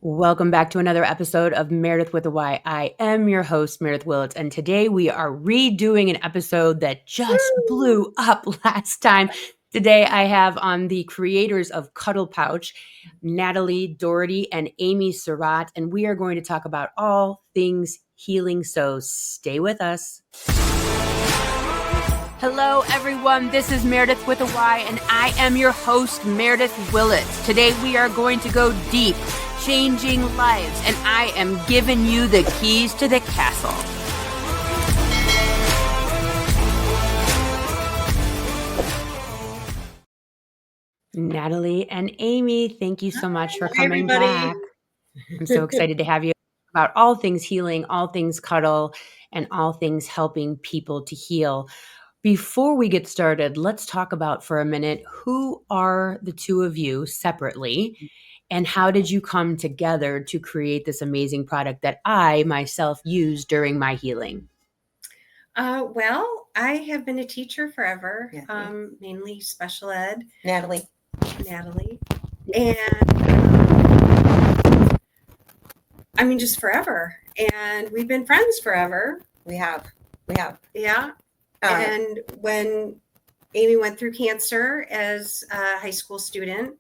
Welcome back to another episode of Meredyth with a Y. I am your host, Meredyth Willits, and today we are redoing an episode that just blew up last time. Today I have on the creators of C.U.D.L Pouch, Natalie, Doherty, and Amy Surratt, and we are going to talk about all things healing, so stay with us. Hello, everyone. This is Meredyth with a Y, and I am your host, Meredyth Willits. Today we are going to go deep, changing lives, and I am giving you the keys to the castle. Natalie and Amy, thank you so much for coming back. I'm so excited to have you about all things healing, all things C.U.D.L, and all things helping people to heal. Before we get started, let's talk about for a minute, who are the two of you separately, and how did you come together to create this amazing product that I myself used during my healing? Well, I have been a teacher forever, mainly special ed. Natalie. And I mean, just forever. And we've been friends forever. We have. Yeah. And when Amy went through cancer as a high school student,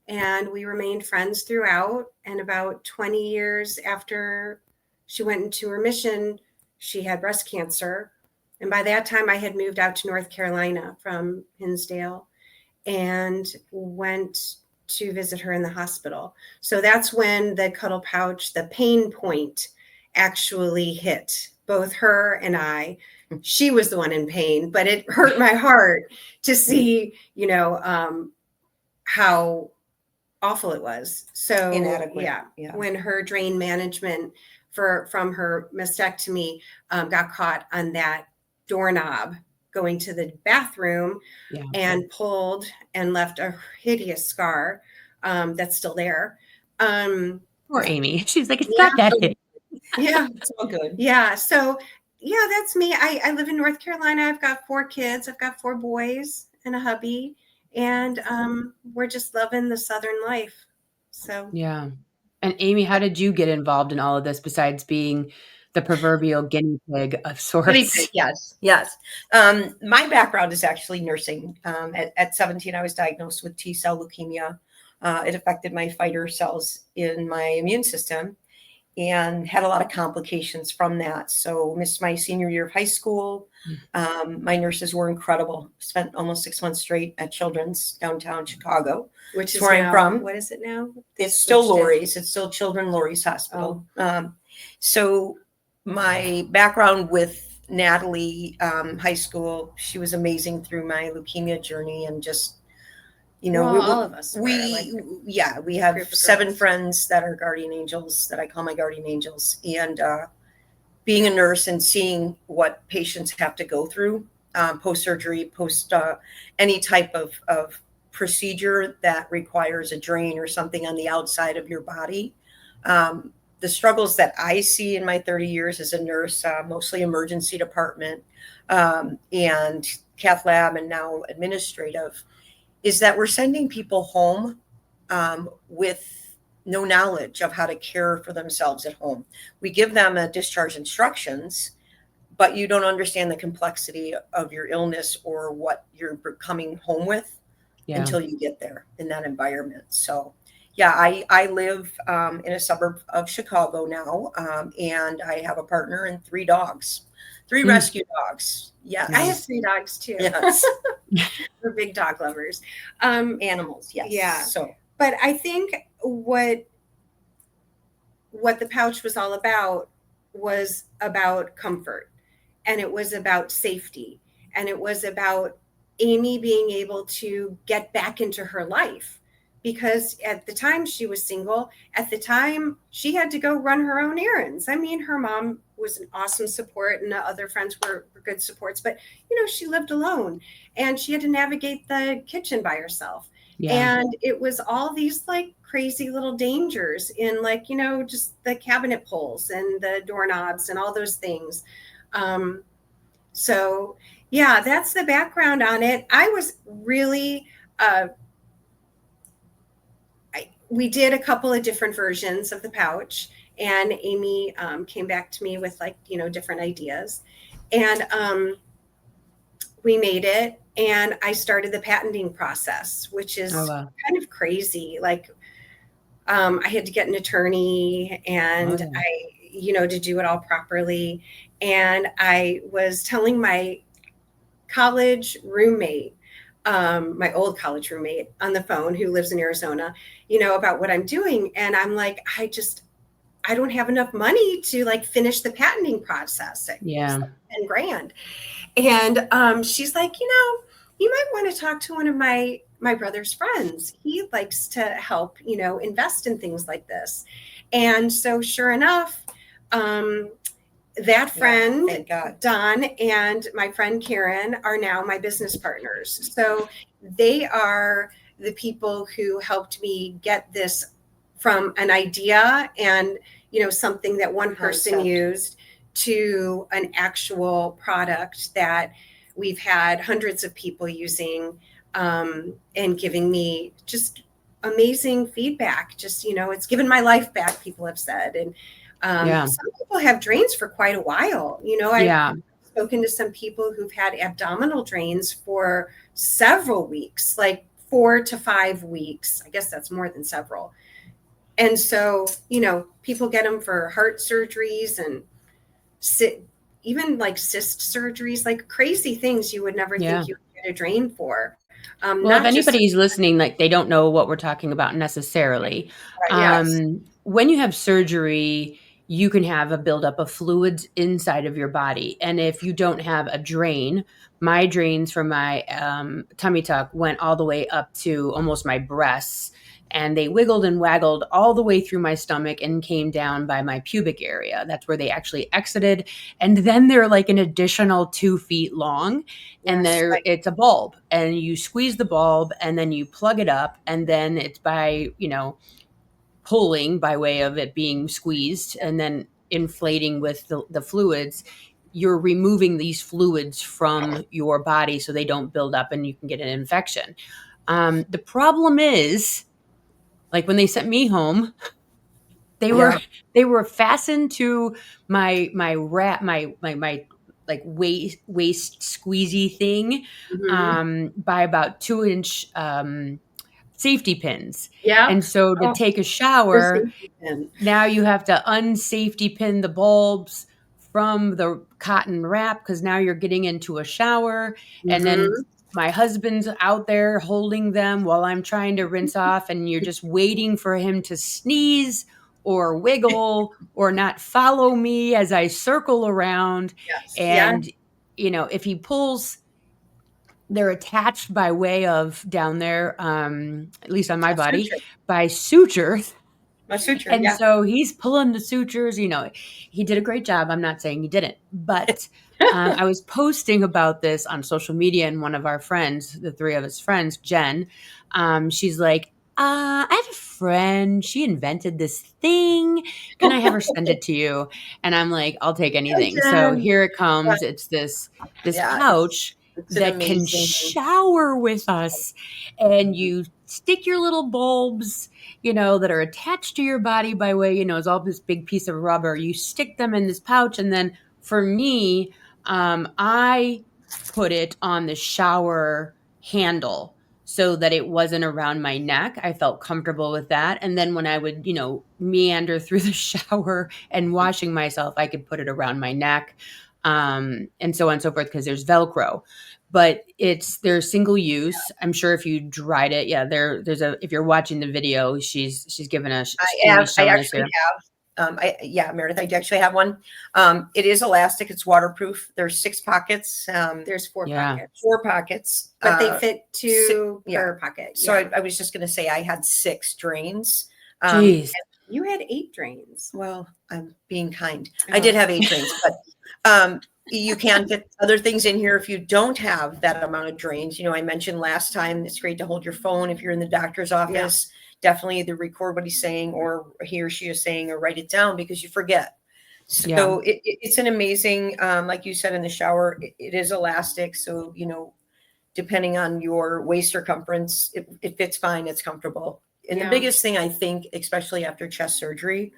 and we remained friends throughout, and about 20 years after she went into remission, she had breast cancer. And by that time I had moved out to North Carolina from Hinsdale and went to visit her in the hospital. So that's when the C.U.D.L Pouch, the pain point, actually hit both her and I. She was the one in pain, but it hurt my heart to see, how awful it was. So inadequate. Yeah. When her drain management from her mastectomy got caught on that doorknob going to the bathroom and pulled and left a hideous scar that's still there. Poor Amy. She's like, it's not that hideous. Yeah. It's all good. Yeah. So that's me. I live in North Carolina. I've got 4 kids. I've got 4 boys and a hubby. And we're just loving the Southern life. So yeah. And Amy, how did you get involved in all of this besides being the proverbial guinea pig of sorts? Guinea pig, yes. My background is actually nursing. At 17, I was diagnosed with T-cell leukemia. It affected my fighter cells in my immune system and had a lot of complications from that. So missed my senior year of high school. My nurses were incredible. Spent almost 6 months straight at Children's downtown Chicago, which is where I'm from. What is it now? It's still Lurie's. It's still Children Lurie's Hospital. So my background with Natalie, high school, she was amazing through my leukemia journey, and just, all of us. We have 7 friends that are guardian angels that I call my guardian angels. And being a nurse and seeing what patients have to go through post-surgery, post any type of procedure that requires a drain or something on the outside of your body. The struggles that I see in my 30 years as a nurse, mostly emergency department and cath lab and now administrative, is that we're sending people home with no knowledge of how to care for themselves at home. We give them a discharge instructions, but you don't understand the complexity of your illness or what you're coming home with until you get there in that environment. So I live in a suburb of Chicago now, and I have a partner and 3 dogs, 3 rescue dogs. Yes. I have 3 dogs too. Yes. We're big dog lovers. Animals. Yes. Yeah. So, but I think what the pouch was all about was about comfort, and it was about safety, and it was about Amy being able to get back into her life, because at the time she was single. At the time she had to go run her own errands. I mean, her mom was an awesome support and other friends were good supports, but she lived alone and she had to navigate the kitchen by herself. And it was all these like crazy little dangers in just the cabinet pulls and the doorknobs and all those things. So that's the background on it. I was really we did a couple of different versions of the pouch, and Amy came back to me with like, different ideas, and we made it, and I started the patenting process, which is kind of crazy. Like, I had to get an attorney, and to do it all properly. And I was telling my college roommate, my old college roommate on the phone, who lives in Arizona, about what I'm doing. And I'm like, I don't have enough money to like finish the patenting process. Yeah. Like $10,000. And she's like, you might want to talk to one of my brother's friends. He likes to help, invest in things like this. And so sure enough, that friend, Don, and my friend Karen are now my business partners. So they are the people who helped me get this from an idea and, something that one person used to an actual product that we've had hundreds of people using, and giving me just amazing feedback. Just, it's given my life back, people have said. And some people have drains for quite a while. I've spoken to some people who've had abdominal drains for several weeks, like 4 to 5 weeks. I guess that's more than several. And so, people get them for heart surgeries and even like cyst surgeries, like crazy things you would never think you would get a drain for. Well, if anybody's listening, like they don't know what we're talking about necessarily. When you have surgery, you can have a buildup of fluids inside of your body. And if you don't have a drain, my drains from my tummy tuck went all the way up to almost my breasts. And they wiggled and waggled all the way through my stomach and came down by my pubic area. That's where they actually exited. And then they're like an additional 2 feet long. And it's a bulb. And you squeeze the bulb and then you plug it up. And then it's by, pulling by way of it being squeezed and then inflating with the fluids. You're removing these fluids from your body so they don't build up and you can get an infection. The problem is, like when they sent me home, they were fastened to my like waist squeezy thing, by about 2-inch safety pins. And so to take a shower, now you have to unsafety pin the bulbs from the cotton wrap, because now you're getting into a shower. And then my husband's out there holding them while I'm trying to rinse off, and you're just waiting for him to sneeze or wiggle or not follow me as I circle around. And, if he pulls, they're attached by way of down there, at least on my body, by suture. And so he's pulling the sutures. He did a great job. I'm not saying he didn't, but I was posting about this on social media, and one of our friends, the 3 of us friends, Jen, she's like, I have a friend. She invented this thing. Can I have her send it to you? And I'm like, I'll take anything. So here it comes. It's this pouch that can shower with us, and you stick your little bulbs, that are attached to your body by way, it's all this big piece of rubber. You stick them in this pouch. And then for me, I put it on the shower handle so that it wasn't around my neck. I felt comfortable with that. And then when I would, meander through the shower and washing myself, I could put it around my neck, and so on and so forth, because there's Velcro. But they're single use. I'm sure if you dried it, there's if you're watching the video, she's given us. I actually have. Meredith, I actually have one. It is elastic. It's waterproof. There's 6 pockets. There's 4 pockets. 4 pockets. But they fit 2 per pocket. So I was just going to say I had 6 drains. Jeez. You had 8 drains. Well, I'm being kind. I did have 8 drains, but you can fit other things in here if you don't have that amount of drains. I mentioned last time, it's great to hold your phone if you're in the doctor's office. Definitely either record what he's saying or he or she is saying, or write it down, because you forget. So it's an amazing, like you said, in the shower, it is elastic. So, depending on your waist circumference, it fits fine. It's comfortable. And the biggest thing I think, especially after chest surgery,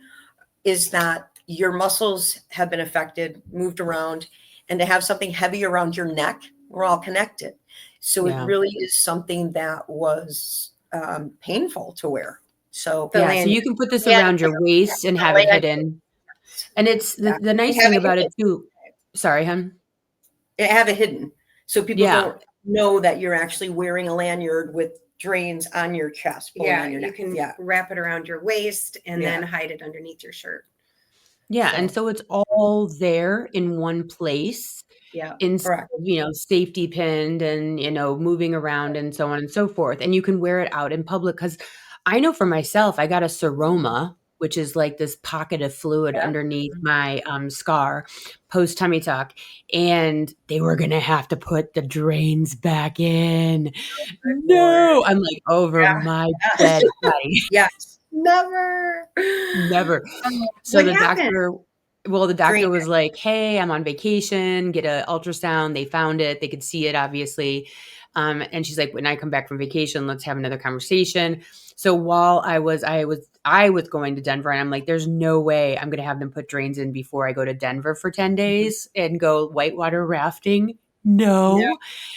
is that your muscles have been affected, moved around, and to have something heavy around your neck, we're all connected. So it really is something that was painful to wear. So so you can put this around your waist and have it hidden. And it's the nice thing about it too. Sorry, hon. Have it hidden. So people don't know that you're actually wearing a lanyard with drains on your chest. You can wrap it around your waist and then hide it underneath your shirt. Yeah. And so it's all there in one place. Yeah. Instead of, safety pinned and, moving around and so on and so forth. And you can wear it out in public. Because I know for myself, I got a seroma, which is like this pocket of fluid underneath my scar post tummy tuck. And they were going to have to put the drains back in. No, I'm like over my dead body. Yes. Never. So the doctor was like, hey, I'm on vacation, get an ultrasound. They found it. They could see it, obviously. And she's like, when I come back from vacation, let's have another conversation. So while I was going to Denver, and I'm like, there's no way I'm going to have them put drains in before I go to Denver for 10 days and go whitewater rafting. No.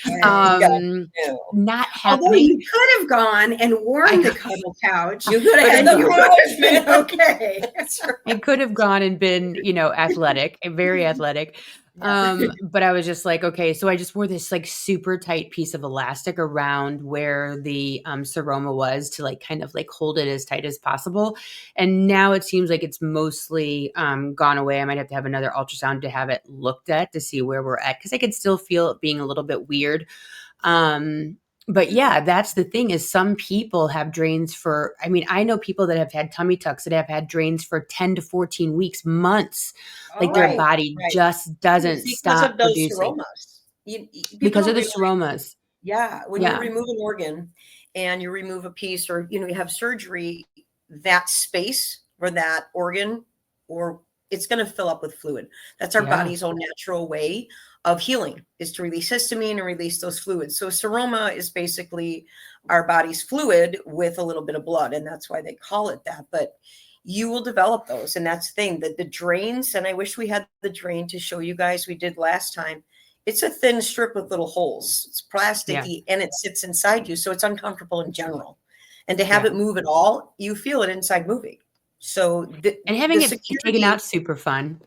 Not happening. Although you could have gone and worn the cuddle couch. You could have, and you would have been okay. That's right. I could have gone and been, athletic, very athletic. But I was just like, okay, so I just wore this like super tight piece of elastic around where the seroma was to like kind of like hold it as tight as possible. And now it seems like it's mostly gone away. I might have to have another ultrasound to have it looked at to see where we're at, because I could still feel it being a little bit weird. But yeah, that's the thing, is some people have drains for, I know people that have had tummy tucks that have had drains for 10 to 14 weeks, months. Like their body just doesn't stop producing. Because of the seromas. Yeah. When you remove an organ and you remove a piece, or, you have surgery, that space where that organ, or it's going to fill up with fluid. That's our body's own natural way of healing, is to release histamine and release those fluids. So seroma is basically our body's fluid with a little bit of blood, and that's why they call it that. But you will develop those, and that's the thing, that the drains, and I wish we had the drain to show you guys. We did last time. It's a thin strip with little holes. It's plasticky and it sits inside you, so it's uncomfortable in general. And to have it move at all, you feel it inside moving. So and having it taken out, super fun.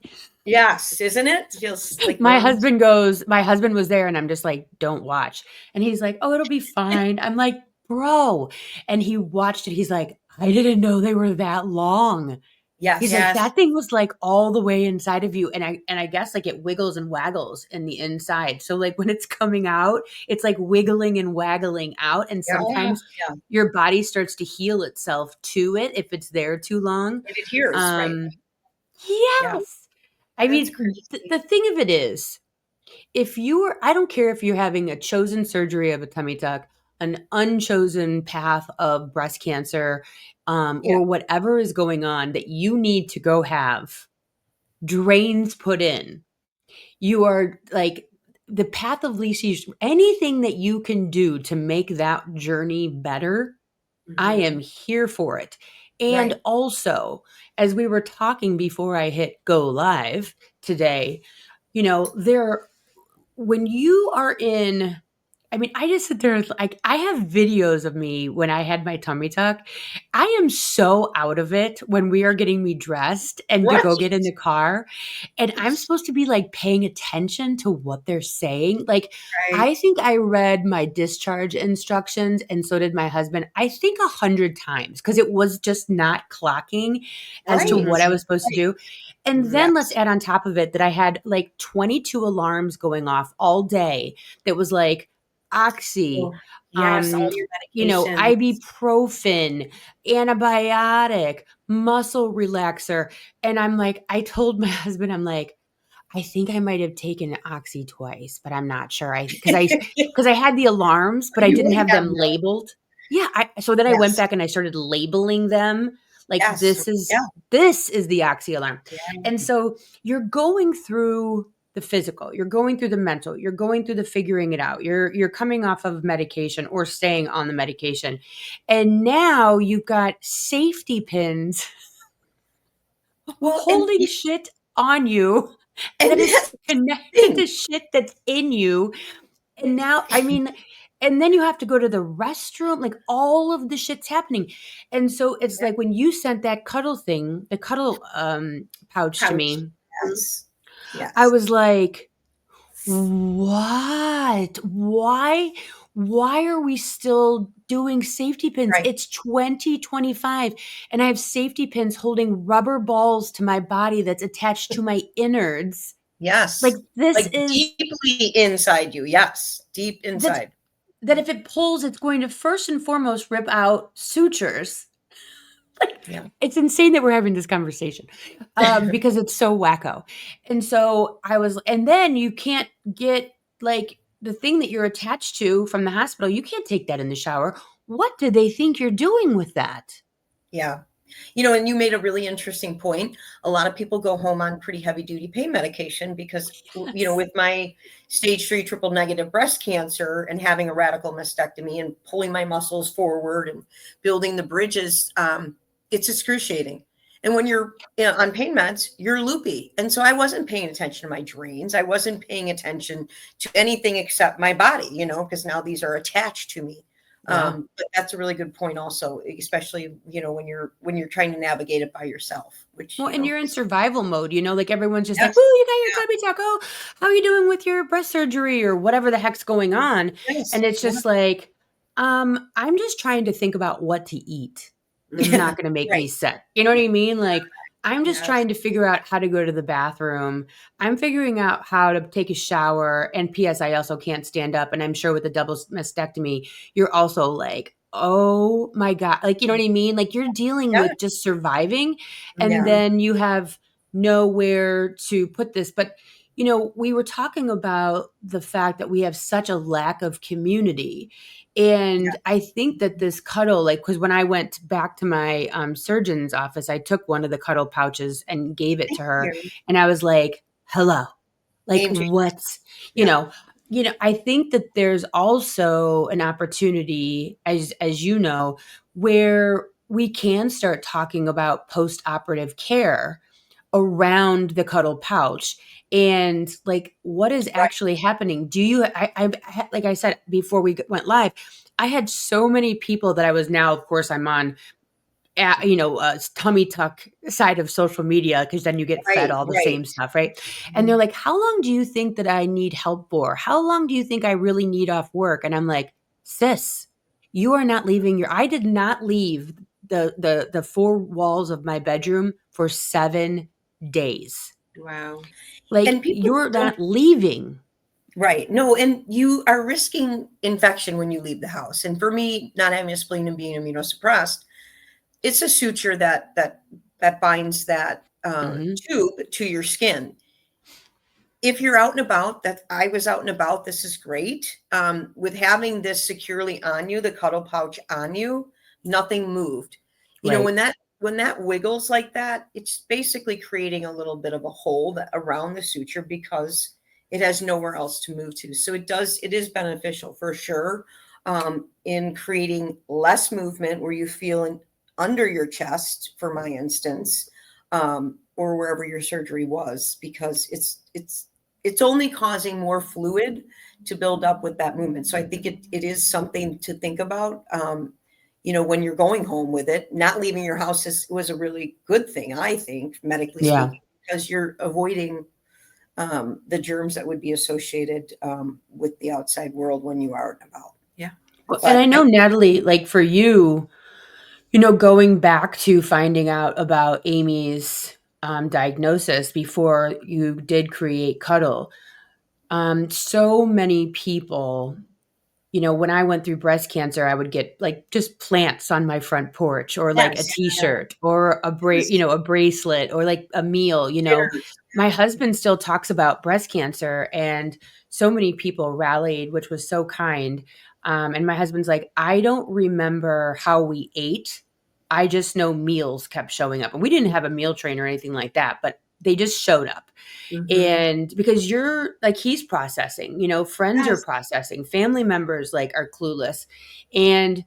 Yes, isn't it? Feels like my husband was there, and I'm just like, don't watch. And he's like, oh, it'll be fine. I'm like, bro. And he watched it. He's like, I didn't know they were that long. Yes. He's like, that thing was like all the way inside of you. And I guess like it wiggles and waggles in the inside. So like when it's coming out, it's like wiggling and waggling out. And sometimes your body starts to heal itself to it if it's there too long. It adheres, right? Yes. I mean, the thing of it is, I don't care if you're having a chosen surgery of a tummy tuck, an unchosen path of breast cancer, or whatever is going on that you need to go have drains put in. You are like the path of least use, anything that you can do to make that journey better. I am here for it. And also, as we were talking before I hit go live today, when you are in, I just sit there, like, I have videos of me when I had my tummy tuck. I am so out of it when we are getting me dressed and to go get in the car. And I'm supposed to be like paying attention to what they're saying. Like, I think I read my discharge instructions, and so did my husband, I think 100 times, because it was just not clocking as to what I was supposed to do. And then let's add on top of it that I had like 22 alarms going off all day that was like, Oxy, all your medications. ibuprofen, antibiotic, muscle relaxer. And I'm like, I told my husband, I'm like, I think I might have taken Oxy twice, but I'm not sure. Because I had the alarms, but I didn't have them labeled. Yeah. So then I went back and I started labeling them. Like this is the Oxy alarm. And so you're going through the physical, you're going through the mental, you're going through the figuring it out, you're coming off of medication or staying on the medication. And now you've got safety pins holding shit on you that is connected to shit that's in you. And now, I mean, and then you have to go to the restroom, like all of the shit's happening. And so it's like when you sent that cuddle thing, the cuddle pouch to me, yes. I was like, what? Why are we still doing safety pins? Right. It's 2025 and I have safety pins holding rubber balls to my body that's attached to my innards. Yes. Like this like is deeply inside you. Yes. Deep inside. That if it pulls, it's going to first and foremost rip out sutures. Like, it's insane that we're having this conversation because it's so wacko. And so and then you can't get like the thing that you're attached to from the hospital. You can't take that in the shower. What do they think you're doing with that? Yeah. And you made a really interesting point. A lot of people go home on pretty heavy duty pain medication because, with my stage 3 triple negative breast cancer and having a radical mastectomy and pulling my muscles forward and building the bridges, it's excruciating. And when you're on pain meds, you're loopy. And so I wasn't paying attention to my drains. I wasn't paying attention to anything except my body, because now these are attached to me. But that's a really good point also, especially, when you're trying to navigate it by yourself, and you're in survival mode, like everyone's just like, oh, you got your tummy tuck. Oh, how are you doing with your breast surgery or whatever the heck's going on? Yes. And it's just like, I'm just trying to think about what to eat. It's not going to make me sick. You know what I mean? Like, I'm just trying to figure out how to go to the bathroom. I'm figuring out how to take a shower. And P.S. I also can't stand up. And I'm sure with the double mastectomy, you're also like, oh my God. Like, you know what I mean? Like you're dealing with just surviving. And then you have nowhere to put this. But, we were talking about the fact that we have such a lack of community. And I think that this cuddle, because when I went back to my surgeon's office, I took one of the cuddle pouches and gave it to her. And I was like, hello, like what's, I think that there's also an opportunity, as you know, where we can start talking about post-operative care around the cuddle pouch and like what is actually happening. Do you I've like I said before we went live, I had so many people that I was now, of course, I'm on tummy tuck side of social media because then you get fed all the same stuff, right? And they're like, how long do you think that I need help for? How long do you think I really need off work? And I'm like, sis, you are not leaving I did not leave the four walls of my bedroom for 7 days. Wow. Like you're not leaving. Right. No, and you are risking infection when you leave the house. And for me, not having a spleen and being immunosuppressed, it's a suture that binds that tube to your skin. If you're out and about, I was out and about, this is great. With having this securely on you, the cuddle pouch on you, nothing moved. When that wiggles like that, it's basically creating a little bit of a hole around the suture because it has nowhere else to move to. So it is beneficial for sure in creating less movement where you feel under your chest, for my instance, or wherever your surgery was, because it's only causing more fluid to build up with that movement. So I think it is something to think about. When you're going home with it, not leaving your house was a really good thing, I think, medically speaking, because you're avoiding the germs that would be associated with the outside world when you are out and about. Yeah. Well, and I know, Natalie, like for you, going back to finding out about Amy's diagnosis before you did create Cuddle, so many people, when I went through breast cancer, I would get like just plants on my front porch or like a t-shirt or a bracelet or like a meal, My husband still talks about breast cancer and so many people rallied, which was so kind. And my husband's like, I don't remember how we ate. I just know meals kept showing up and we didn't have a meal train or anything like that, but they just showed up. Mm-hmm. And because you're like, he's processing, friends are processing, family members like are clueless. And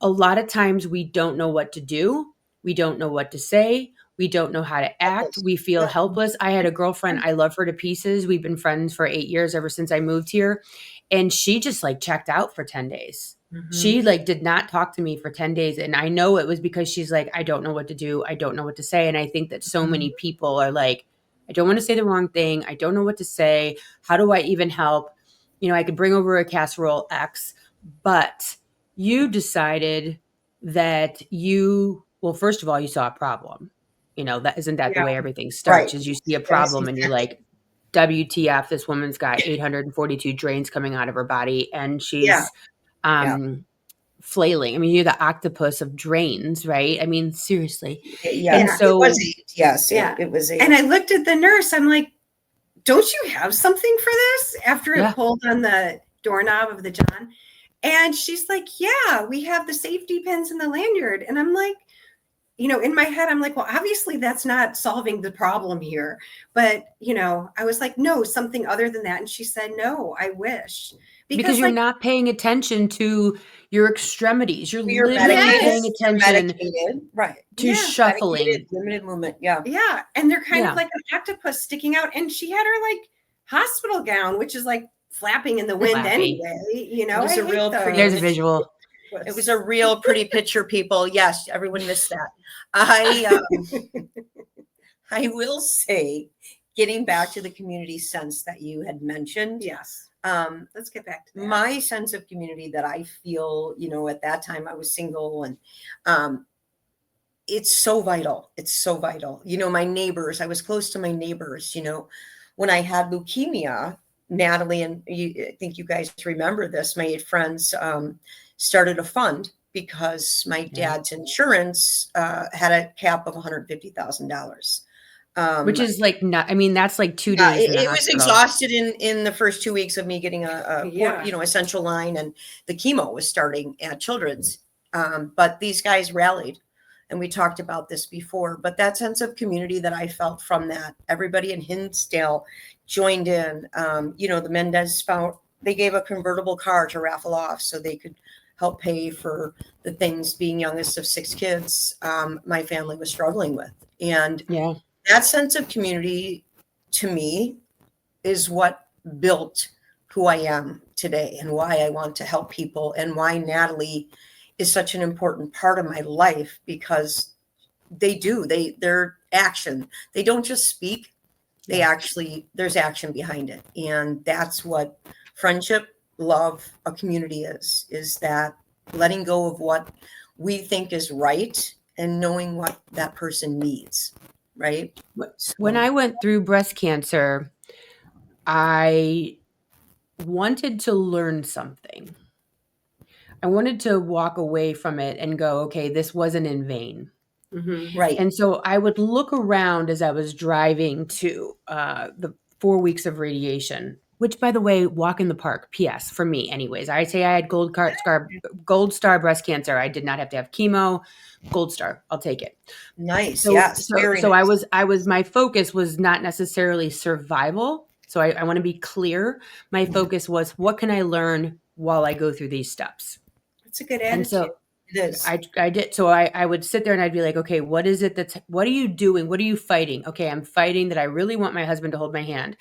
a lot of times we don't know what to do. We don't know what to say. We don't know how to act. We feel helpless. I had a girlfriend. I love her to pieces. We've been friends for 8 years, ever since I moved here. And she just like checked out for 10 days. Mm-hmm. She like did not talk to me for 10 days. And I know it was because she's like, I don't know what to do. I don't know what to say. And I think that so many people are like, I don't want to say the wrong thing. I don't know what to say. How do I even help? I could bring over a casserole X, but you decided that well, first of all, you saw a problem. That isn't that the way everything starts, is you see a problem and you're like, WTF, this woman's got 842 drains coming out of her body and she's flailing. I mean, you're the octopus of drains, right? I mean, seriously. Yeah. And so it was 8. Yes. Yeah. It was 8. And I looked at the nurse. I'm like, don't you have something for this? After it pulled on the doorknob of the John. And she's like, yeah, we have the safety pins and the lanyard. And I'm like, in my head, I'm like, well, obviously that's not solving the problem here. But, I was like, no, something other than that. And she said, no, I wish. Because you're not paying attention to your extremities. You're literally paying attention to shuffling. Limited movement. Yeah. Yeah. And they're kind of like an octopus sticking out. And she had her like hospital gown, which is like flapping in the wind anyway. It was a real pretty. There's a visual. It was a real pretty picture, people. Yes, everyone missed that. I will say, getting back to the community sense that you had mentioned. Yes. Let's get back to that. My sense of community that I feel, at that time I was single, and it's so vital. It's so vital. My neighbors, I was close to my neighbors, when I had leukemia, Natalie, and I think you guys remember this, my 8 friends started a fund because my dad's insurance had a cap of $150,000. Which is like not, I mean, that's like 2 days. It was exhausted in the first 2 weeks of me getting a central line, and the chemo was starting at Children's. But these guys rallied, and we talked about this before, but that sense of community that I felt from that, everybody in Hinsdale joined in. The Mendez found, they gave a convertible car to raffle off so they could help pay for the things, being youngest of 6 kids, my family was struggling with. And that sense of community, to me, is what built who I am today and why I want to help people, and why Natalie is such an important part of my life, because they're action. They don't just speak. They actually, there's action behind it. And that's what friendship, love, a community is that letting go of what we think is right and knowing what that person needs. Right. When I went through breast cancer, I wanted to learn something. I wanted to walk away from it and go, okay, this wasn't in vain. Mm-hmm. Right. And so I would look around as I was driving to the 4 weeks of radiation, which, by the way, walk in the park. P.S. For me, anyways. I say I had gold star breast cancer. I did not have to have chemo. Gold star. I'll take it. Nice. So, Yes. So nice. My focus was not necessarily survival. So I want to be clear. My focus was, what can I learn while I go through these steps? That's a good attitude. And so it is. I did. So I would sit there and I'd be like, okay, what is it what are you doing? What are you fighting? Okay, I'm fighting that I really want my husband to hold my hand.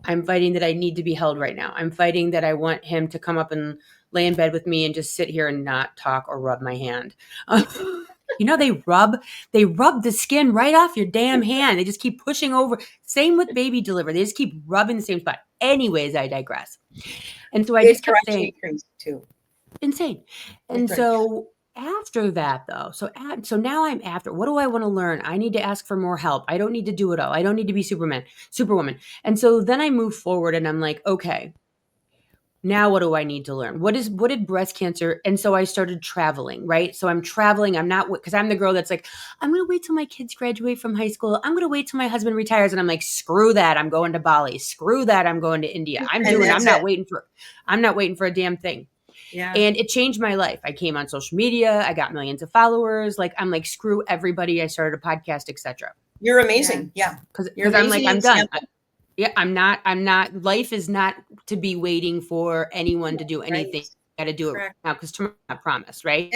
I'm fighting that I need to be held right now. I'm fighting that I want him to come up and lay in bed with me and just sit here and not talk or rub my hand. They rub the skin right off your damn hand. They just keep pushing over. Same with baby delivery. They just keep rubbing the same spot. Anyways, I digress. And so I just kept saying, too. Insane. And so after that, though, so now I'm after, what do I want to learn? I need to ask for more help. I don't need to do it all. I don't need to be Superwoman. And so then I move forward and I'm like, okay, now what do I need to learn? What did breast cancer? And so I started traveling, right? So I'm traveling. I'm not, because I'm the girl that's like, I'm going to wait till my kids graduate from high school. I'm going to wait till my husband retires. And I'm like, screw that. I'm going to Bali. Screw that. I'm going to India. I'm not waiting for a damn thing. Yeah. And it changed my life. I came on social media. I got millions of followers. Like, I'm like, screw everybody. I started a podcast, etc. You're amazing. Yeah. Because You're I'm like, amazing I'm done. example. Yeah, I'm not, life is not to be waiting for anyone to do anything. Right. Got to do it right now because tomorrow's not promised, right?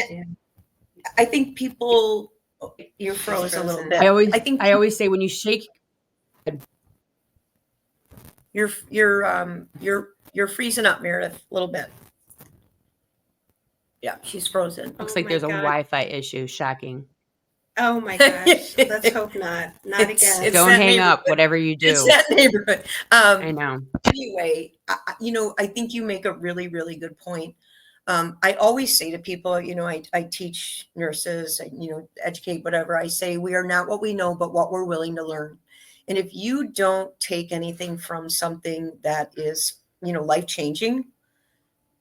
I think people, you froze a little bit. I think I always say when you shake, you're freezing up, Meredyth, a little bit. Yeah, she's frozen. looks like there's a Wi-Fi issue. Shocking. Oh my gosh. Let's hope not. Not again. Don't hang up, whatever you do. It's that neighborhood. I know. Anyway, I think you make a really, really good point. I always say to people, I teach nurses, educate, whatever. I say, we are not what we know, but what we're willing to learn. And if you don't take anything from something that is, life-changing,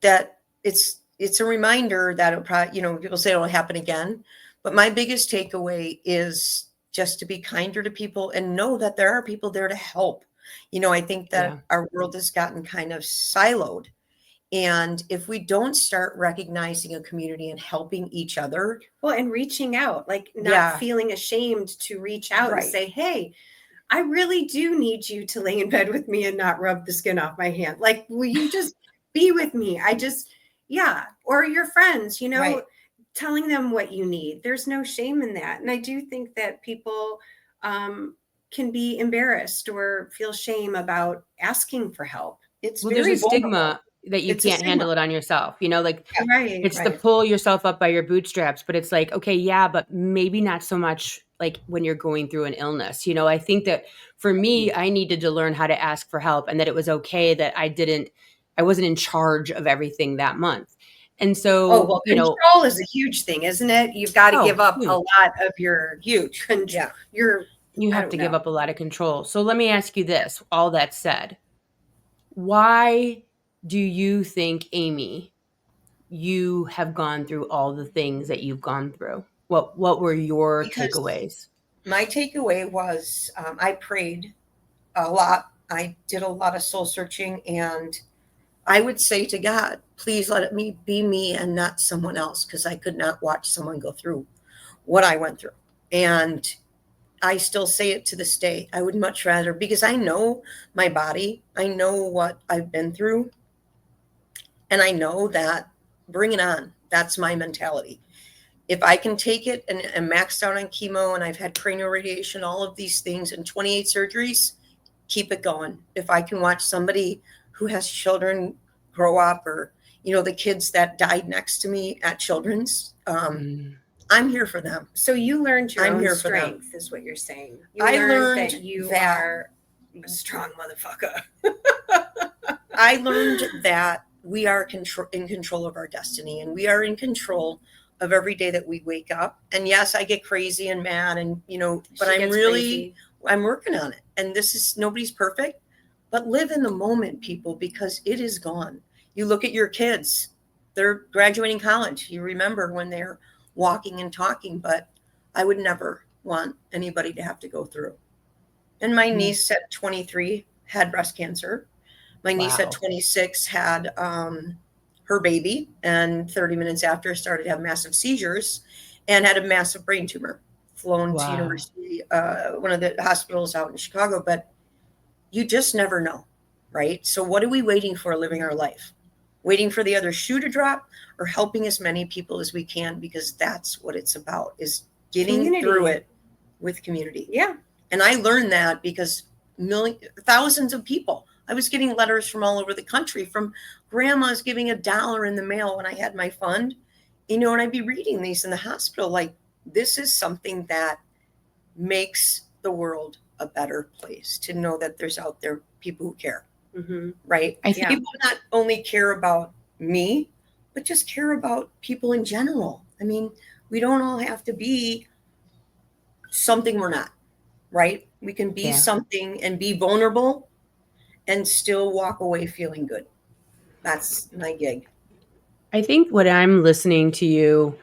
that it's a reminder that it'll probably, people say it'll happen again. But my biggest takeaway is just to be kinder to people and know that there are people there to help. I think that our world has gotten kind of siloed. And if we don't start recognizing a community and helping each other. Well, and reaching out, like not feeling ashamed to reach out and say, hey, I really do need you to lay in bed with me and not rub the skin off my hand. Like, will you just be with me? Or your friends, telling them what you need. There's no shame in that. And I do think that people can be embarrassed or feel shame about asking for help. It's there's a stigma that you can't handle it on yourself, it's the pull yourself up by your bootstraps, but it's like, okay, but maybe not so much like when you're going through an illness. I think that for me, I needed to learn how to ask for help and that it was okay that I wasn't in charge of everything that month. And so, control is a huge thing, isn't it? You've got to give up a lot of your huge. You have to give up a lot of control. So let me ask you this, all that said, why do you think, Amy, you have gone through all the things that you've gone through? What were your takeaways? My takeaway was I prayed a lot. I did a lot of soul searching, and I would say to God, please let me be me and not someone else, because I could not watch someone go through what I went through. And I still say it to this day. I would much rather, because I know my body, I know what I've been through, and I know that bring it on. That's my mentality. If I can take it and maxed out on chemo, and I've had cranial radiation, all of these things, and 28 surgeries, keep it going. If I can watch somebody who has children grow up, or, the kids that died next to me at Children's, I'm here for them. So you learned your own strength, is what you're saying. I learned that you are a strong motherfucker. I learned that we are in control of our destiny, and we are in control of every day that we wake up. And yes, I get crazy and mad, and but I'm working on it. And nobody's perfect, but live in the moment, people, because it is gone. You look at your kids, they're graduating college. You remember when they're walking and talking, but I would never want anybody to have to go through. And my niece at 23 had breast cancer. My niece at 26 had her baby, and 30 minutes after started to have massive seizures and had a massive brain tumor, flown to university, one of the hospitals out in Chicago. But you just never know, right? So what are we waiting for living our life? Waiting for the other shoe to drop, or helping as many people as we can? Because that's what it's about, is getting through it with community. Yeah. And I learned that because thousands of people, I was getting letters from all over the country, from grandmas giving $1 in the mail when I had my fund, and I'd be reading these in the hospital. Like, this is something that makes the world a better place, to know that there's out there people who care. Right? I think people not only care about me, but just care about people in general. I mean, we don't all have to be something we're not, right? We can be something and be vulnerable and still walk away feeling good. That's my gig. I think what I'm listening to you,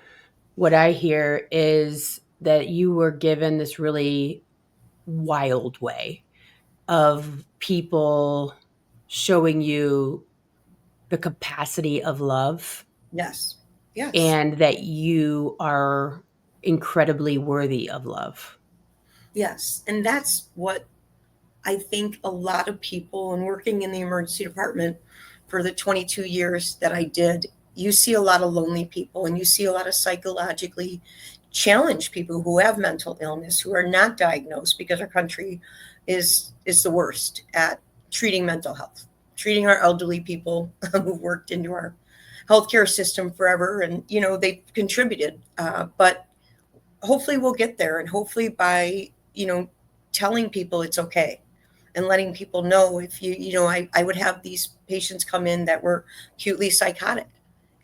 what I hear is that you were given this really wild way of people showing you the capacity of love. Yes. And that you are incredibly worthy of love. Yes. And that's what I think a lot of people, and working in the emergency department for the 22 years that I did, you see a lot of lonely people and you see a lot of psychologically challenged people who have mental illness, who are not diagnosed, because our country is the worst at treating mental health, treating our elderly people who've worked into our healthcare system forever. And, they've contributed. But hopefully we'll get there. And hopefully by, telling people it's okay and letting people know, if I would have these patients come in that were acutely psychotic.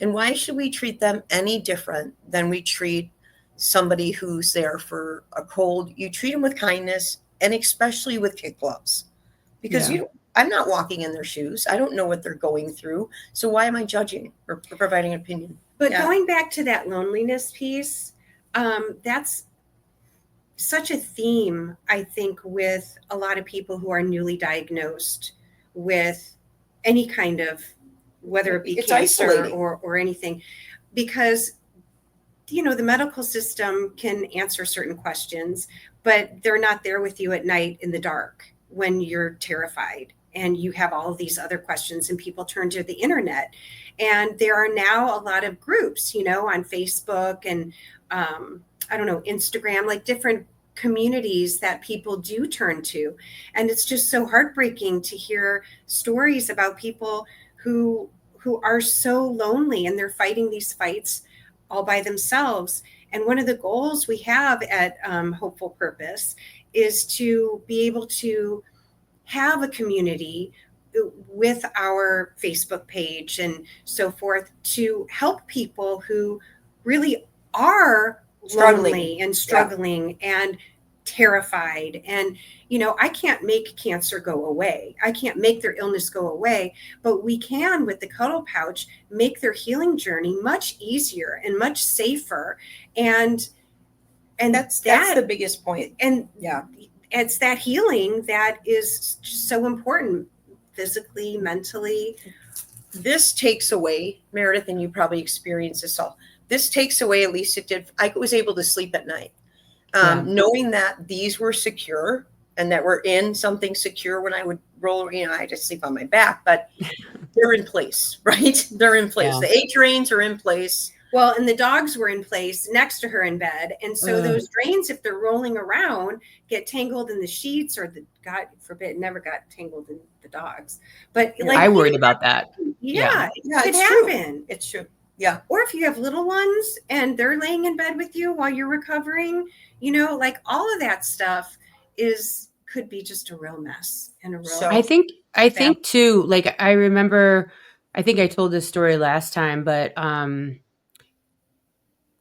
And why should we treat them any different than we treat somebody who's there for a cold? You treat them with kindness, and especially with kid gloves, because I'm not walking in their shoes. I don't know what they're going through. So why am I judging or providing an opinion? But going back to that loneliness piece, that's such a theme, I think, with a lot of people who are newly diagnosed with any kind of, whether it be It's cancer isolating. or anything, because the medical system can answer certain questions, but they're not there with you at night in the dark when you're terrified and you have all of these other questions, and people turn to the internet. And there are now a lot of groups, on Facebook and I don't know, Instagram, like different communities that people do turn to. And it's just so heartbreaking to hear stories about people who are so lonely, and they're fighting these fights all by themselves. And one of the goals we have at Hopeful Purpose is to be able to have a community with our Facebook page and so forth to help people who really are lonely and struggling and terrified. And I can't make cancer go away. I can't make their illness go away, but we can, with the Cuddle Pouch, make their healing journey much easier and much safer. And that's the biggest point. And it's that healing that is just so important, physically, mentally. This takes away, Meredyth, and you probably experienced this all. This takes away, at least it did. I was able to sleep at night, knowing that these were secure and that we're in something secure. When I would roll, I just sleep on my back, but they're in place, right? They're in place. The 8 drains are in place. Well, and the dogs were in place next to her in bed. And so those drains, if they're rolling around, get tangled in the sheets, or God forbid, never got tangled in the dogs. But I worried about that. Yeah, it could happen. It's true. Yeah. Or if you have little ones and they're laying in bed with you while you're recovering, like all of that stuff could be just a real mess and a real. I think too, like I remember, I think I told this story last time, but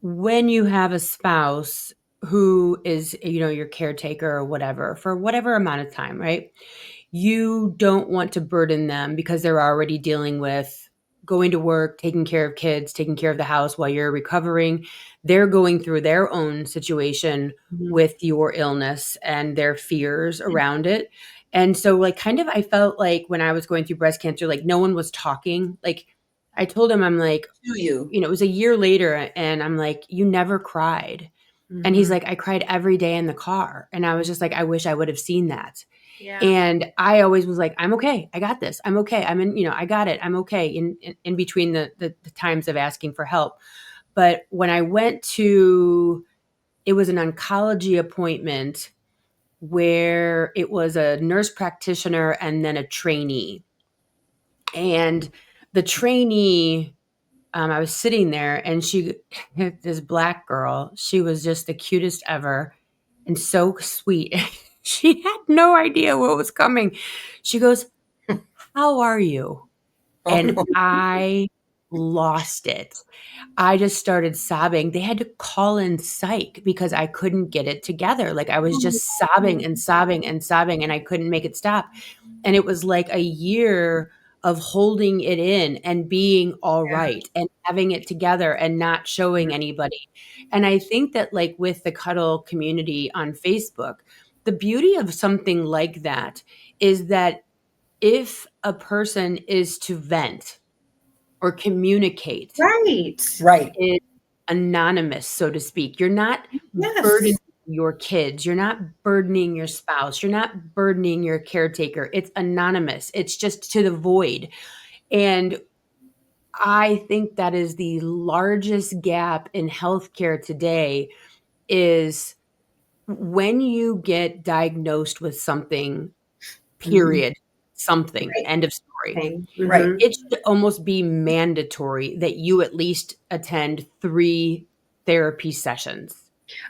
when you have a spouse who is, your caretaker or whatever, for whatever amount of time, right? You don't want to burden them because they're already dealing with going to work, taking care of kids, taking care of the house while you're recovering. They're going through their own situation with your illness and their fears around it. And so like, kind of, I felt like when I was going through breast cancer, like no one was talking. Like I told him, I'm like, it was a year later, and I'm like, you never cried. And he's like, I cried every day in the car. And I was just like, I wish I would have seen that. Yeah. And I always was like, I'm okay. I got this. I'm okay. I'm in, I got it. I'm okay in between the times of asking for help. But when I went to, it was an oncology appointment where it was a nurse practitioner and then a trainee. And the trainee, I was sitting there, and this Black girl, she was just the cutest ever and so sweet. She had no idea what was coming. She goes, "How are you?" And I lost it. I just started sobbing. They had to call in psych because I couldn't get it together. Like I was just sobbing and sobbing and sobbing, and I couldn't make it stop. And it was like a year of holding it in and being all right and having it together and not showing anybody. And I think that like with the Cuddle community on Facebook, the beauty of something like that is that if a person is to vent or communicate, right, is anonymous, so to speak, you're not burdened your kids. You're not burdening your spouse. You're not burdening your caretaker. It's anonymous. It's just to the void. And I think that is the largest gap in healthcare today is when you get diagnosed with something, period, something, Right. end of story. Right. Mm-hmm. It should almost be mandatory that you at least attend 3 therapy sessions.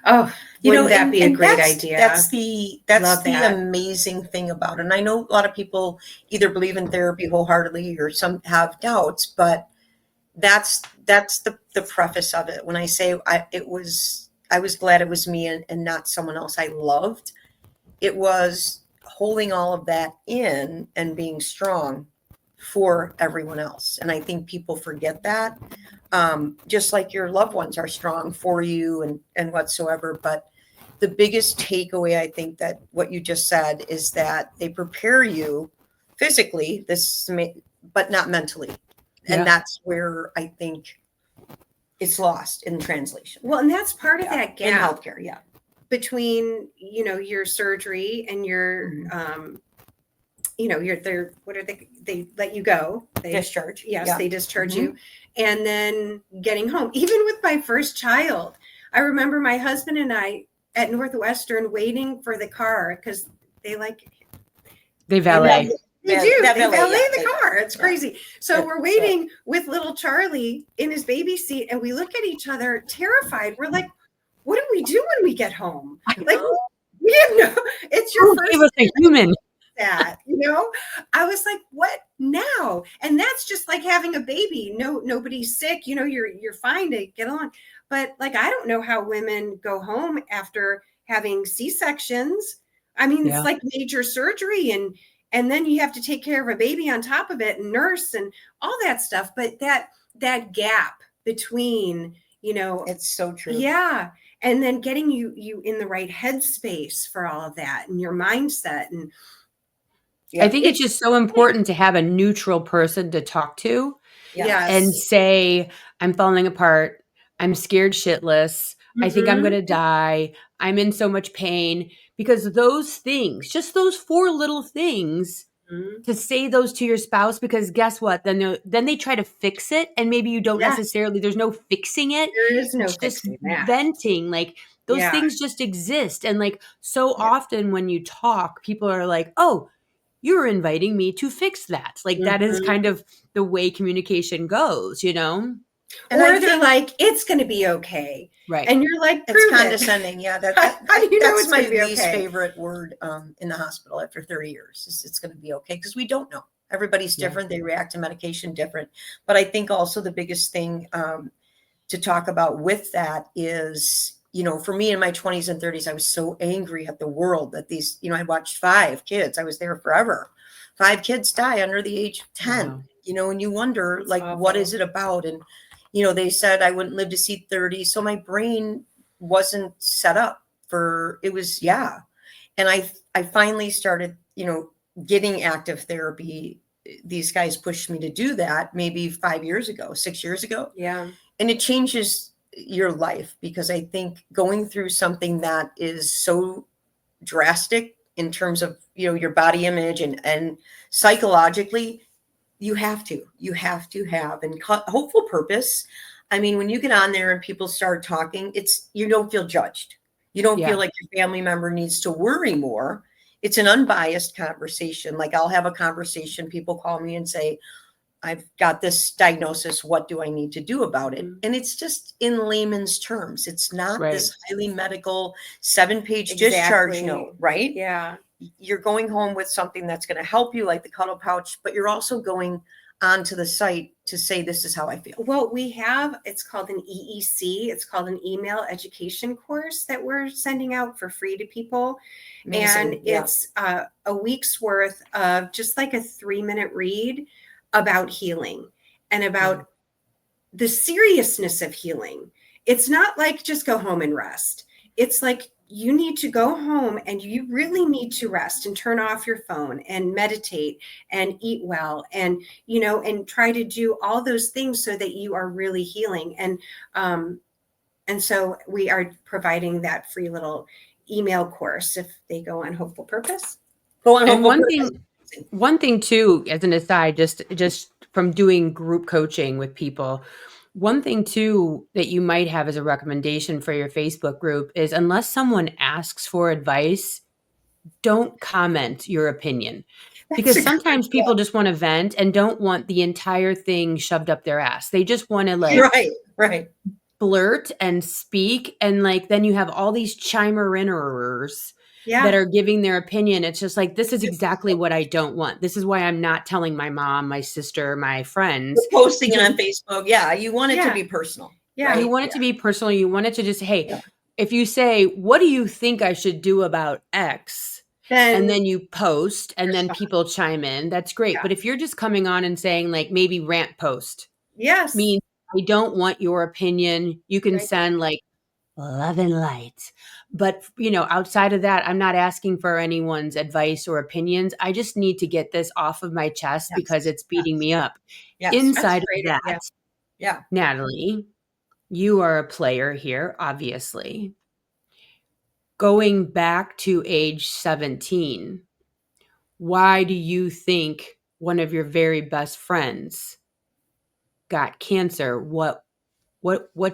Oh, wouldn't that be a great that's, idea? That's the Love that. amazing thing about it. And I know a lot of people either believe in therapy wholeheartedly or some have doubts, but that's the preface of it. When I say I was glad it was me and not someone else I loved. It was holding all of that in and being strong for everyone else. And I think people forget that. Just like your loved ones are strong for you and whatsoever. But the biggest takeaway, I think, that what you just said is that they prepare you physically, but not mentally. Yeah. And that's where I think it's lost in translation. Well, and that's part of that in gap healthcare. Yeah. between, your surgery and your, what are they let you go. Discharge. Yes, Yeah. they discharge you. And then getting home. Even with my first child, I remember my husband and I at Northwestern waiting for the car because they valet. They do. They valet the car. It's crazy. So we're waiting with little Charlie in his baby seat, and we look at each other terrified. We're like, what do we do when we get home? Like, we didn't know. It's your first. Give us a human. That, I was like, what now? And that's just like having a baby. Nobody's sick. You're fine to get along. But like, I don't know how women go home after having C-sections. I mean, it's like major surgery and then you have to take care of a baby on top of it and nurse and all that stuff. But that gap between, it's so true. Yeah. And then getting you in the right headspace for all of that and your mindset. And I think it's just so important to have a neutral person to talk to and say, I'm falling apart. I'm scared shitless. I think I'm going to die. I'm in so much pain. Because those things, just those 4 little things, to say those to your spouse, because guess what? Then they try to fix it, and maybe you don't necessarily, there's no fixing it. There is no It's just fixing that. venting. Like those things just exist. And like so often when you talk, people are like, oh, you're inviting me to fix that. Like that is kind of the way communication goes, And or they're like, it's going to be okay. Right. And you're like, it's condescending. Yeah. How do you know that's it's my gonna be least okay? favorite word in the hospital after 30 years. It's going to be okay. Because we don't know. Everybody's different. They react to medication different. But I think also the biggest thing to talk about with that is, for me in my 20s and 30s, I was so angry at the world that these, I watched 5 kids. I was there forever. 5 kids die under the age of 10, and you wonder, that's like, awful. What is it about? And, they said I wouldn't live to see 30. So my brain wasn't set up for, it was, And I finally started, getting active therapy. These guys pushed me to do that maybe 5 years ago, 6 years ago. Yeah. And it changes your life because I think going through something that is so drastic in terms of, your body image and psychologically, you have to have and hopeful purpose. I mean, when you get on there and people start talking, you don't feel judged. You don't feel like your family member needs to worry more. It's an unbiased conversation. Like I'll have a conversation. People call me and say, I've got this diagnosis. What do I need to do about it? And it's just in layman's terms. It's not this highly medical 7-page discharge note, right? Yeah. You're going home with something that's going to help you, like the cuddle pouch, but you're also going onto the site to say, this is how I feel. Well, it's called an EEC. It's called an email education course that we're sending out for free to people. Amazing. And it's a week's worth of just like a 3-minute read about healing and about the seriousness of healing. It's not like just go home and rest. It's like you need to go home and you really need to rest and turn off your phone and meditate and eat well and, and try to do all those things so that you are really healing. And And so we are providing that free little email course if they go on Hopeful Purpose. Go on And Hopeful Purpose. one thing too, as an aside, just from doing group coaching with people, one thing too that you might have as a recommendation for your Facebook group is, unless someone asks for advice, don't comment your opinion. Because sometimes people just want to vent and don't want the entire thing shoved up their ass. They just want to right. blurt and speak. And like, then you have all these chimer-innerers Yeah. that are giving their opinion. It's just like, this is exactly what I don't want. This is why I'm not telling my mom, my sister, my friends. We're posting it on Facebook. Yeah. You want it to be personal. Yeah. Right? You want it to be personal. You want it to just, hey, if you say, what do you think I should do about X? And then you post and then people chime in. That's great. But if you're just coming on and saying, like, maybe rant post. Yes. Means I don't want your opinion. You can send like love and light. But, outside of that, I'm not asking for anyone's advice or opinions. I just need to get this off of my chest because it's beating me up. Yes. Inside of that, Natalie, you are a player here, obviously. Going back to age 17, why do you think one of your very best friends got cancer? What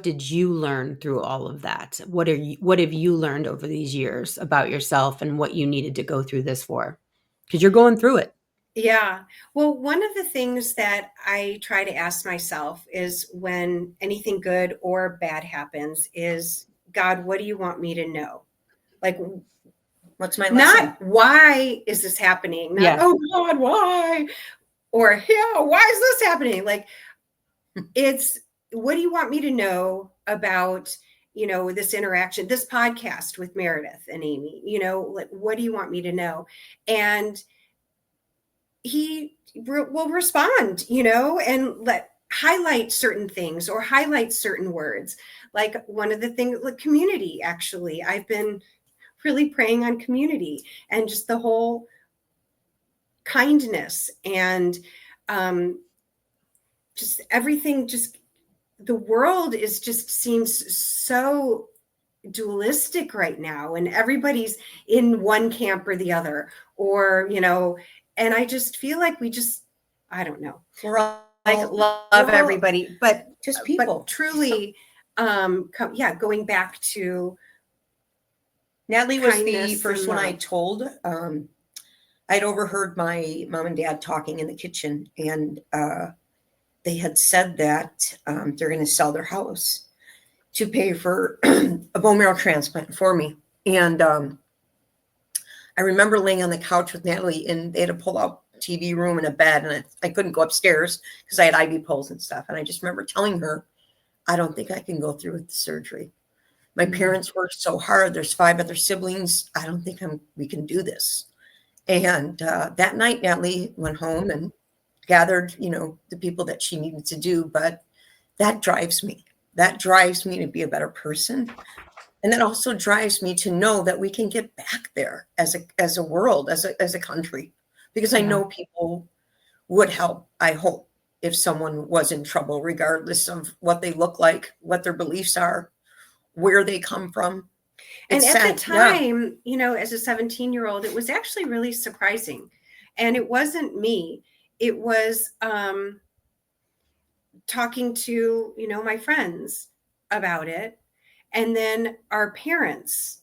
did you learn through all of that? What have you learned over these years about yourself and what you needed to go through this for? Because you're going through it. Yeah. Well, one of the things that I try to ask myself is, when anything good or bad happens, is, God, what do you want me to know? Like, what's my lesson? Not why is this happening? Not, oh God, why? Or, why is this happening? Like, it's, what do you want me to know about, this interaction, this podcast with Meredyth and Amy? Like, what do you want me to know? And he will respond, and highlight certain things or highlight certain words. Like, one of the things, like community, actually, I've been really praying on community and just the whole kindness and just everything. Just the world seems so dualistic right now, and everybody's in one camp or the other, or and I just feel like I don't know, we're all love everybody, but just people. But truly, going back to Natalie was the first one I told. I'd overheard my mom and dad talking in the kitchen, and they had said that they're going to sell their house to pay for a bone marrow transplant for me. And I remember laying on the couch with Natalie, and they had a pull-out TV room and a bed, and I couldn't go upstairs because I had IV poles and stuff. And I just remember telling her, I don't think I can go through with the surgery. My parents worked so hard. There's 5 other siblings. I don't think we can do this. And that night, Natalie went home and gathered, the people that she needed to do. But that drives me. That drives me to be a better person. And that also drives me to know that we can get back there as a world, as a country, because I know people would help, I hope, if someone was in trouble, regardless of what they look like, what their beliefs are, where they come from. And at the time, as a 17-year-old, it was actually really surprising. And it wasn't me. It was talking to, my friends about it. And then our parents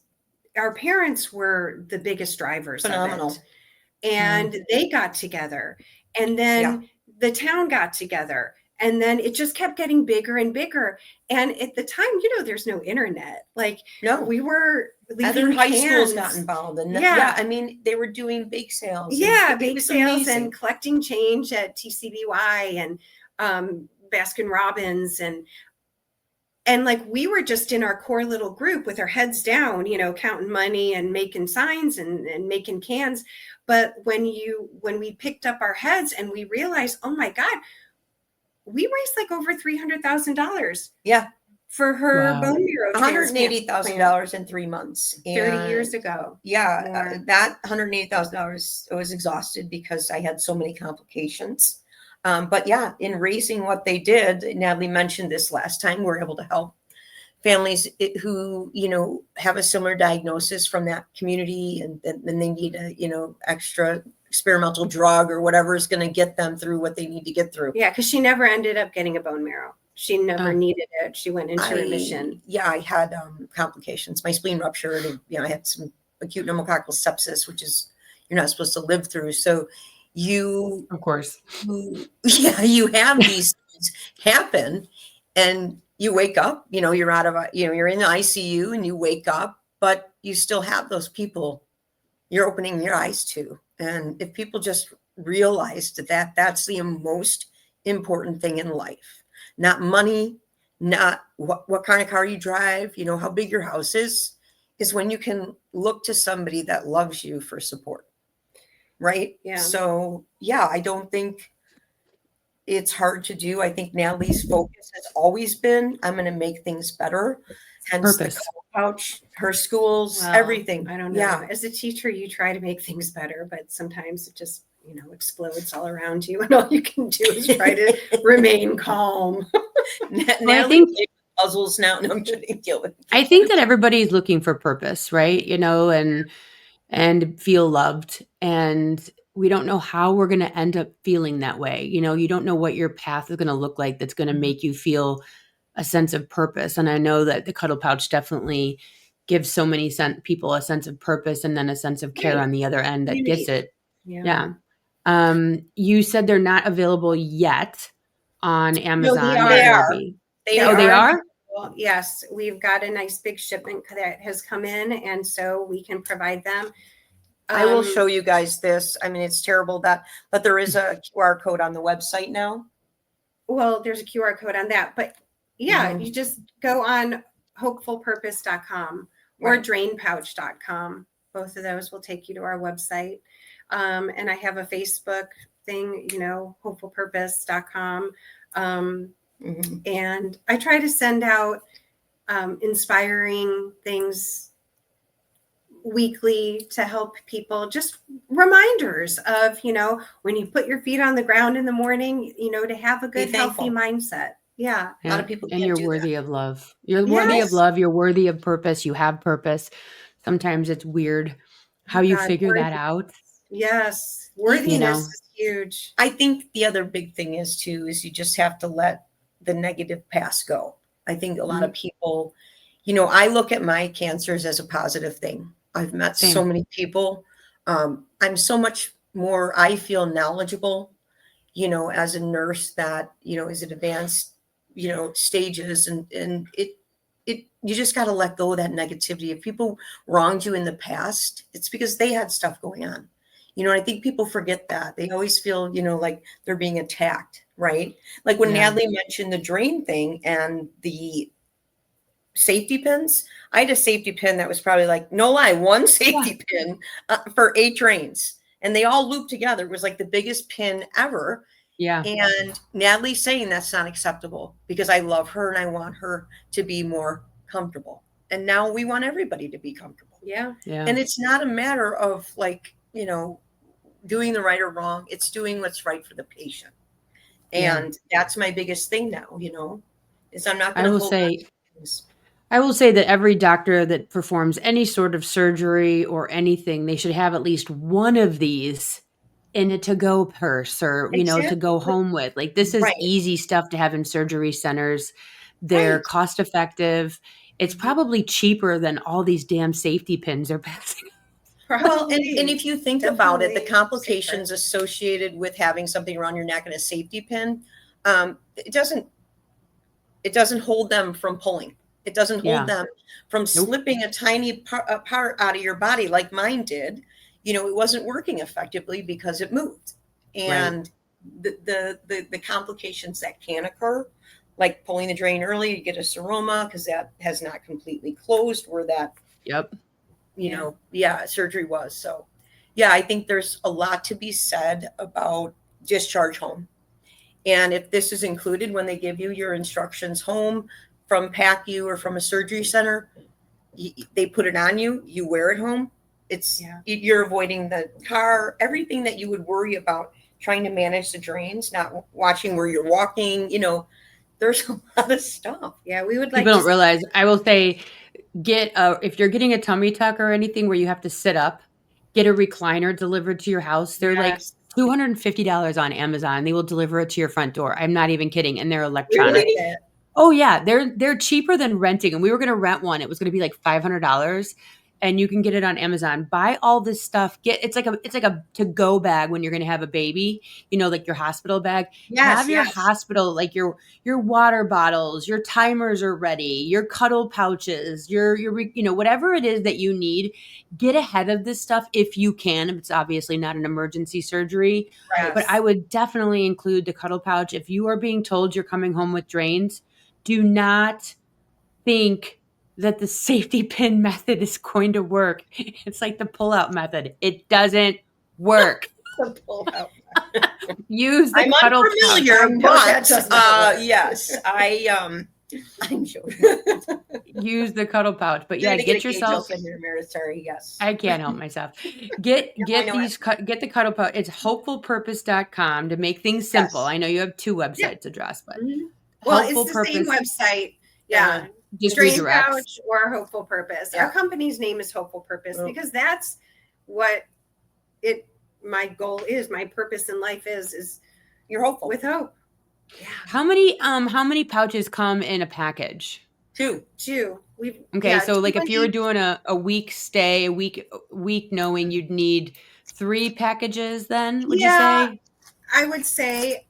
were the biggest drivers of it. And they got together. And then the town got together. And then it just kept getting bigger and bigger. And at the time, there's no internet. Like, no, we were other high schools got involved. And I mean, they were doing bake sales. Bake sales and collecting change at TCBY and Baskin Robbins. And like, we were just in our core little group with our heads down, counting money and making signs and making cans. But when we picked up our heads and we realized, oh my God, we raised like over $300,000. Yeah. For her bone marrow $180,000 in 3 months. 30 years ago. Yeah. That $180,000, I was exhausted because I had so many complications. But in raising what they did, Natalie mentioned this last time, we're able to help families who, have a similar diagnosis from that community, and then they need a, extra experimental drug or whatever is going to get them through what they need to get through. Yeah, because she never ended up getting a bone marrow. She never needed it. She went into remission. Yeah, I had complications. My spleen ruptured, and I had some acute pneumococcal sepsis, which is you're not supposed to live through. So of course, you have these things happen, and you wake up. You're out of you're in the ICU, and you wake up, but you still have those people you're opening your eyes to. And if people just realized that that's the most important thing in life, not money, not what kind of car you drive, how big your house is when you can look to somebody that loves you for support. Right? Yeah. So, yeah, I don't think it's hard to do. I think Natalie's focus has always been, I'm going to make things better. Hence purpose. The couch, her schools, everything. I don't know. Yeah. As a teacher, you try to make things better, but sometimes it just, explodes all around you, and all you can do is try to remain calm. Natalie puzzles now. No, I'm kidding. I think that everybody's looking for purpose, right? And feel loved. And we don't know how we're going to end up feeling that way. You don't know what your path is going to look like that's going to make you feel a sense of purpose. And I know that the Cuddle Pouch definitely gives so many people a sense of purpose, and then a sense of care on the other end that gets it. Yeah. You said they're not available yet on Amazon. No, they are. They are? Well, yes, we've got a nice big shipment that has come in, and so we can provide them. I will show you guys this. I mean, it's terrible but there is a QR code on the website now. Well, there's a QR code on that, but yeah, you just go on hopefulpurpose.com or drainpouch.com. Both of those will take you to our website. And I have a Facebook thing, hopefulpurpose.com. And I try to send out inspiring things weekly to help people, just reminders of, when you put your feet on the ground in the morning, to have a good, healthy mindset. Yeah. A lot of people and you're worthy of love. You're Yes. worthy of love. You're worthy of purpose. You have purpose. Sometimes it's weird how you figure that out. Yes. Worthiness is huge. I think the other big thing is you just have to let the negative past go. I think a lot of people, I look at my cancers as a positive thing. I've met so many people. I'm so much more, I feel knowledgeable, as a nurse that, is at advanced, stages, and you just got to let go of that negativity. If people wronged you in the past, it's because they had stuff going on. I think people forget that. They always feel, like they're being attacked, right? Like when Natalie mentioned the drain thing and the safety pins, I had a safety pin that was probably no lie, one safety pin for 8 drains. And they all looped together. It was like the biggest pin ever. Yeah. And Natalie's saying that's not acceptable because I love her and I want her to be more comfortable. And now we want everybody to be comfortable. Yeah. And it's not a matter of doing the right or wrong. It's doing what's right for the patient. And that's my biggest thing now, is I'm not going to hold on to things. I will say that every doctor that performs any sort of surgery or anything, they should have at least one of these in a to-go purse or, to go home with. This is easy stuff to have in surgery centers. They're cost effective. It's probably cheaper than all these damn safety pins are passing. Well, and if you think about it, the complications associated with having something around your neck and a safety pin, it doesn't hold them from pulling. It doesn't hold them from slipping a tiny part out of your body like mine did. It wasn't working effectively because it moved. And the complications that can occur, like pulling the drain early, you get a seroma because that has not completely closed where that surgery was. So I think there's a lot to be said about discharge home. And if this is included when they give you your instructions home from PACU or from a surgery center, they put it on you, you wear it home. You're avoiding the car, everything that you would worry about trying to manage the drains, not watching where you're walking, There's a lot of stuff. Yeah, we would like People don't to realize. I will say, if you're getting a tummy tuck or anything where you have to sit up, get a recliner delivered to your house. They're like Yes. $250 on Amazon. They will deliver it to your front door. I'm not even kidding, and they're electronic. Really? Oh yeah, they're cheaper than renting, and we were gonna rent one. It was gonna be like $500, and you can get it on Amazon. Buy all this stuff. It's like a to-go bag when you're gonna have a baby. You know, like your hospital bag. Yes, Have your yes. hospital, like your water bottles, your timers are ready, your cuddle pouches, your whatever it is that you need. Get ahead of this stuff if you can. It's obviously not an emergency surgery, Right. but I would definitely include the cuddle pouch if you are being told you're coming home with drains. Do not think that the safety pin method is going to work. It's like the pull-out method. It doesn't work. The pull-out. Use the I'm cuddle unfamiliar, pouch. but yes, I'm joking. Use the cuddle pouch. But yeah, Trying to get a yourself. in here, Meredyth, sorry, yes. I can't help myself. Get the cuddle pouch. It's hopefulpurpose.com to make things simple. Yes. I know you have two websites addressed, but Well, Hopeful it's the same Purpose. website. Yeah. Just Drain redirects. Pouch or Hopeful Purpose. Yeah. Our company's name is Hopeful Purpose because that's what my goal is. My purpose in life is You're hopeful. with hope. Yeah. How many pouches come in a package? Two. Okay, so like if you were each. doing a week stay, a week knowing you'd need 3 packages then, would you say? I would say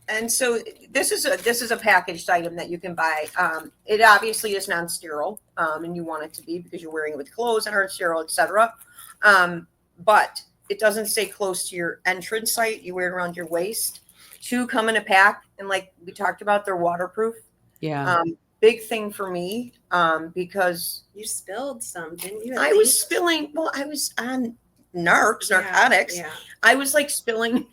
And so this is a packaged item that you can buy. It obviously is non-sterile, and you want it to be because you're wearing it with clothes and aren't sterile, etc. But it doesn't stay close to your entrance site. You wear it around your waist. 2 come in a pack, and like we talked about, they're waterproof. Yeah. Big thing for me because you spilled some, didn't you? I was spilling. Well, I was on narcotics. Yeah. I was like spilling.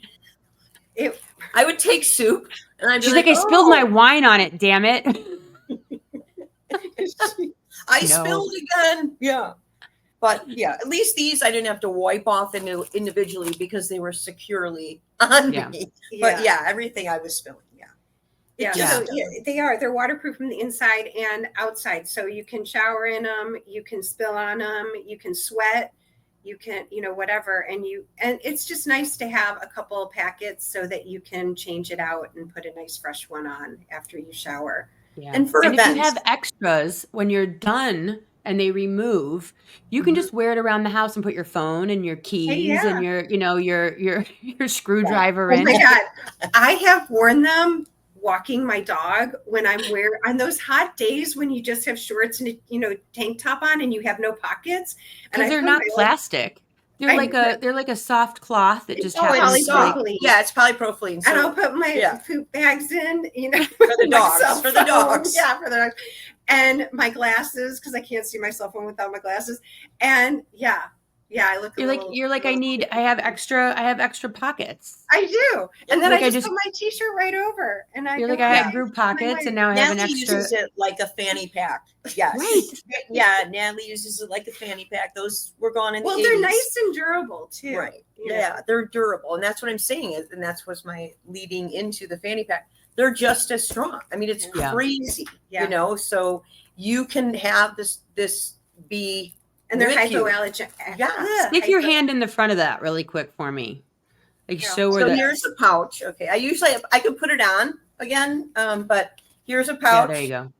It. I would take soup, and I'd be She's like, I spilled my wine on it, damn it. I spilled again. Yeah. But yeah, at least these I didn't have to wipe off individually because they were securely on me. But yeah, everything I was spilling. Yeah. So they're waterproof from the inside and outside. So you can shower in them, you can spill on them, you can sweat, you can, whatever. And it's just nice to have a couple of packets so that you can change it out and put a nice fresh one on after you shower. Yeah. And if you have extras when you're done and they remove, you can just wear it around the house and put your phone and your keys and your screwdriver in. Oh my God. I have worn them walking my dog when I'm on those hot days when you just have shorts and tank top on and you have no pockets. Because they're not plastic. They're like a soft cloth that just happens polypropylene. Yeah, it's polypropylene. So, and I'll put my poop bags in, for the dogs. For the dogs. Yeah, for the dogs. And my glasses, because I can't see my cell phone without my glasses. And I look. I have extra pockets. I do, and then I just put my T-shirt right over, and I have group pockets, and now I have an extra. Natalie uses it like a fanny pack. Yes, right. Yeah, Natalie uses it like a fanny pack. Those were gone in the 80s. They're nice and durable too. Right. Yeah, they're durable, and that's what I'm saying. And that's what's my leading into the fanny pack. They're just as strong. I mean, it's crazy. Yeah. So you can have this be. And they're hypoallergenic. Yeah. Stick your hand in the front of that really quick for me. So here's the pouch. Okay. I could put it on again, but here's a pouch. Yeah, there you go.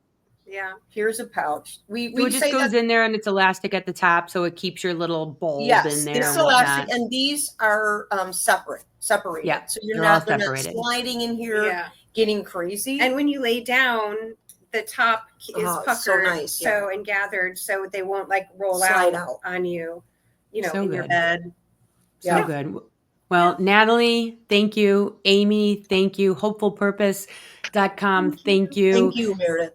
Yeah. Here's a pouch. It just goes in there and it's elastic at the top, so it keeps your little bulb in there. It's elastic, and these are separated. Yeah. So they're not sliding in here, getting crazy. And when you lay down, the top is puckered, so nice, and gathered, so they won't roll out on you, in your bed. So good. Well, Natalie, thank you. Amy, thank you. Hopefulpurpose.com, thank you. Thank you, Meredyth.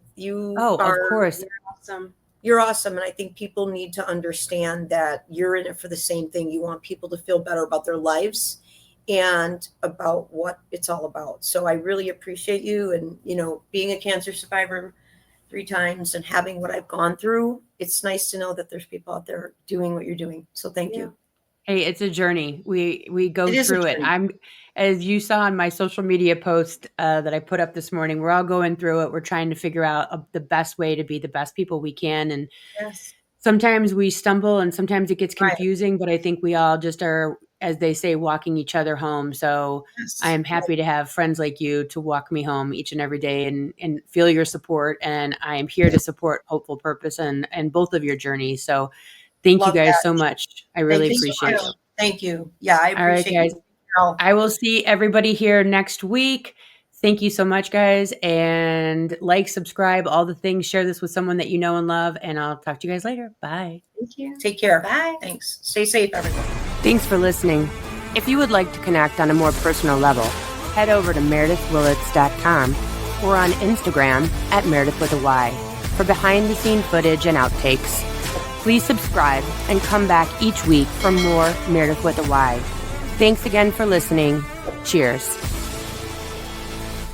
Of course. You're awesome. You're awesome, and I think people need to understand that you're in it for the same thing. You want people to feel better about their lives and about what it's all about. So I really appreciate you, and being a cancer survivor 3 times and having what I've gone through, it's nice to know that there's people out there doing what you're doing. So thank you. Hey, it's a journey. We go It is a through it. journey. As you saw on my social media post that I put up this morning, we're all going through it. We're trying to figure out the best way to be the best people we can. And Yes. sometimes we stumble and sometimes it gets Right. confusing, but I think we all just are, as they say, walking each other home. So Yes. I am happy to have friends like you to walk me home each and every day and feel your support. And I am here to support Hopeful Purpose and both of your journeys. So thank you Love guys that. so much. I really Thank you so appreciate much. it. Thank you. Yeah, I All right, appreciate guys. you. I will see everybody here next week. Thank you so much, guys. And like, subscribe, all the things. Share this with someone that you know and love. And I'll talk to you guys later. Bye. Thank you. Take care. Bye. Thanks. Stay safe, everyone. Thanks for listening. If you would like to connect on a more personal level, head over to MeredythWillits.com or on Instagram at Meredyth with a Y for behind-the-scene footage and outtakes. Please subscribe and come back each week for more Meredyth with a Y. Thanks again for listening. Cheers.